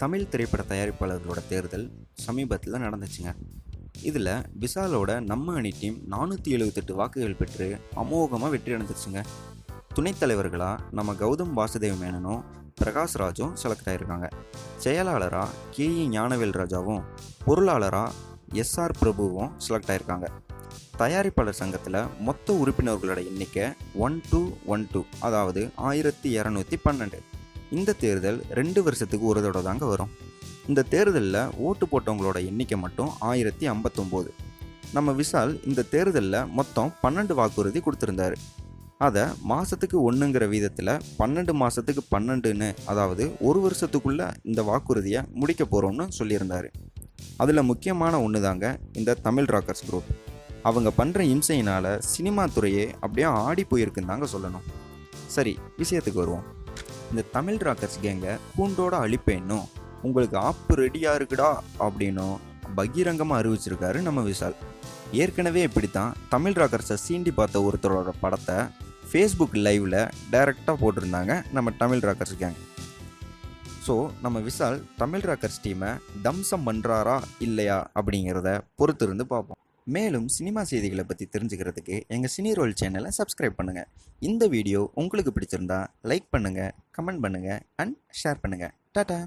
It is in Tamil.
தமிழ் திரைப்பட தயாரிப்பாளர்களோட தேர்தல் சமீபத்தில் நடந்துச்சுங்க. இதில் விஷாலோட நம்ம அணி டீம் 478 வாக்குகள் பெற்று அமோகமாக வெற்றி அடைஞ்சிருச்சுங்க. துணைத் தலைவர்களாக நம்ம கௌதம் வாசுதேவ் மேனனும் பிரகாஷ் ராஜும் செலக்ட் ஆகியிருக்காங்க. செயலாளராக KE ஞானவேல் ராஜாவும் பொருளாளராக SR பிரபுவும் செலக்ட் ஆகியிருக்காங்க. தயாரிப்பாளர் சங்கத்தில் மொத்த உறுப்பினர்களோட எண்ணிக்கை 1212, அதாவது 1212. இந்த தேர்தல் 2 வருஷத்துக்கு ஒரு தடவை தாங்க வரும். இந்த தேர்தலில் ஓட்டு போட்டவங்களோட எண்ணிக்கை மட்டும் 1059. நம்ம விஷால் இந்த தேர்தலில் மொத்தம் 12 வாக்குறுதி கொடுத்துருந்தாரு. அதை மாதத்துக்கு 1ங்கிற வீதத்தில் 12 மாதத்துக்கு 12ன்னு, அதாவது ஒரு வருஷத்துக்குள்ளே இந்த வாக்குறுதியை முடிக்க போகிறோம்னு சொல்லியிருந்தார். அதில் முக்கியமான ஒன்று தாங்க இந்த தமிழ் ராக்கர்ஸ் குரூப். அவங்க பண்ணுற இம்சையினால் சினிமா துறையே அப்படியே ஆடி போயிருக்குன்னு தாங்க சொல்லணும். சரி, விஷயத்துக்கு வருவோம். இந்த தமிழ் ராக்கர்ஸ் கேங்கை கூண்டோட அழிப்பேன்னும் உங்களுக்கு ஆப்பு ரெடியாக இருக்குடா அப்படின்னும் பகிரங்கமாக அறிவிச்சிருக்காரு நம்ம விஷால். ஏற்கனவே இப்படித்தான் தமிழ் ராக்கர்ஸை சீண்டி பார்த்த ஒருத்தரோட படத்தை ஃபேஸ்புக் லைவில் டைரெக்டாக போட்டிருந்தாங்க நம்ம தமிழ் ராக்கர்ஸ் கேங். ஸோ நம்ம விஷால் தமிழ் ராக்கர்ஸ் டீமை தம்சம் பண்ணுறாரா இல்லையா அப்படிங்கிறத பொறுத்து இருந்து பார்ப்போம். மேலும் சினிமா செய்திகளை பற்றி தெரிஞ்சுக்கிறதுக்கு எங்கள் சினி ரோல் சேனலை சப்ஸ்கிரைப் பண்ணுங்கள். இந்த வீடியோ உங்களுக்கு பிடிச்சிருந்தா லைக் பண்ணுங்கள், கமெண்ட் பண்ணுங்கள் அண்ட் ஷேர் பண்ணுங்கள். டாடா.